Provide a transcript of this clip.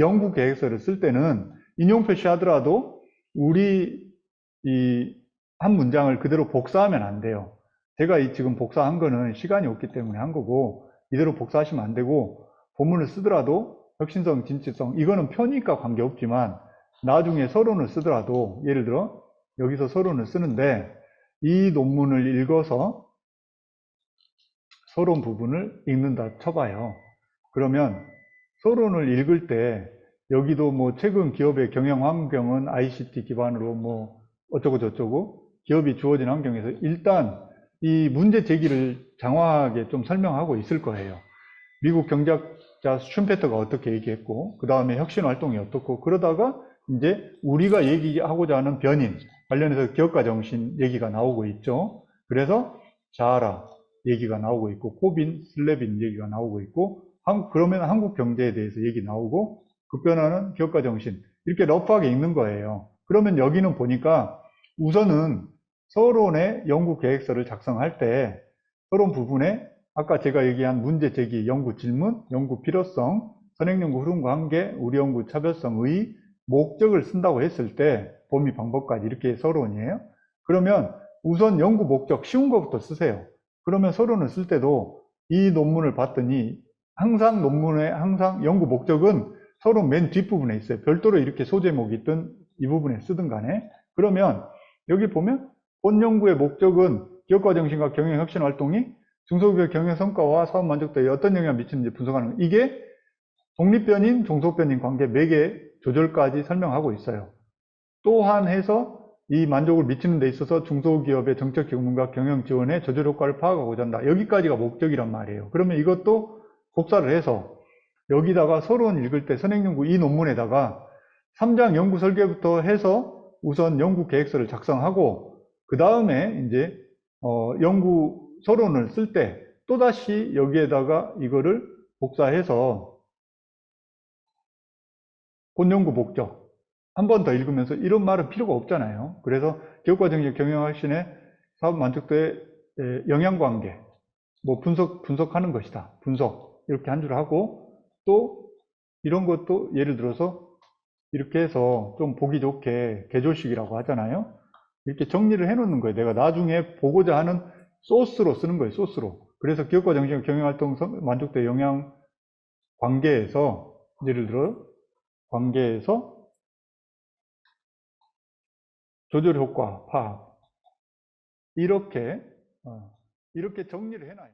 연구 계획서를 쓸 때는 인용 표시하더라도 우리 이 한 문장을 그대로 복사하면 안 돼요. 제가 지금 복사한 거는 시간이 없기 때문에 한 거고, 이대로 복사하시면 안 되고, 본문을 쓰더라도 혁신성, 진취성, 이거는 표니까 관계없지만 나중에 서론을 쓰더라도, 예를 들어 여기서 서론을 쓰는데 이 논문을 읽어서 서론 부분을 읽는다 쳐봐요. 그러면 서론을 읽을 때 여기도 뭐 최근 기업의 경영 환경은 ICT 기반으로 뭐 어쩌고 저쩌고 기업이 주어진 환경에서 일단 이 문제 제기를 장황하게 좀 설명하고 있을 거예요. 미국 경제학자 슈페터가 어떻게 얘기했고, 그 다음에 혁신 활동이 어떻고, 그러다가 이제 우리가 얘기하고자 하는 변인 관련해서 기업가 정신 얘기가 나오고 있죠. 그래서 자하라 얘기가 나오고 있고, 코빈, 슬래빈 얘기가 나오고 있고, 그러면 한국 경제에 대해서 얘기 나오고, 급변하는 기업가 정신, 이렇게 러프하게 읽는 거예요. 그러면 여기는 보니까 우선은 서론의 연구 계획서를 작성할 때 서론 부분에 아까 제가 얘기한 문제 제기, 연구 질문, 연구 필요성, 선행연구 흐름 관계, 우리 연구 차별성의 목적을 쓴다고 했을 때 범위 방법까지 이렇게 서론이에요. 그러면 우선 연구 목적 쉬운 것부터 쓰세요. 그러면 서론을 쓸 때도 이 논문을 봤더니 항상 논문의 항상 연구 목적은 서론 맨 뒷부분에 있어요. 별도로 이렇게 소제목이 있든 이 부분에 쓰든 간에. 그러면 여기 보면 본 연구의 목적은 기업가 정신과 경영 혁신 활동이 중소기업 경영 성과와 사업 만족도에 어떤 영향을 미치는지 분석하는 거. 이게 독립변인, 종속변인 관계 매개 조절까지 설명하고 있어요. 또한 해서 이 만족을 미치는 데 있어서 중소기업의 정책 경문과 경영 지원의 조절 효과를 파악하고자 한다. 여기까지가 목적이란 말이에요. 그러면 이것도 복사를 해서 여기다가 서론 읽을 때 선행연구 이 논문에다가 3장 연구 설계부터 해서 우선 연구 계획서를 작성하고 그 다음에 이제 연구 서론을 쓸 때 또다시 여기에다가 이거를 복사해서 본 연구 목적 한 번 더 읽으면서 이런 말은 필요가 없잖아요. 그래서 기업과 정책 경영혁신의 사업 만족도의 영향관계 뭐 분석하는 것이다. 분석 이렇게 한 줄 하고 또 이런 것도 예를 들어서 이렇게 해서 좀 보기 좋게 개조식이라고 하잖아요. 이렇게 정리를 해 놓는 거예요. 내가 나중에 보고자 하는 소스로 쓰는 거예요. 소스로. 그래서 기업과 정신 경영활동 만족도의 영향 관계에서 예를 들어 관계에서 조절 효과 파악 이렇게 정리를 해놔요.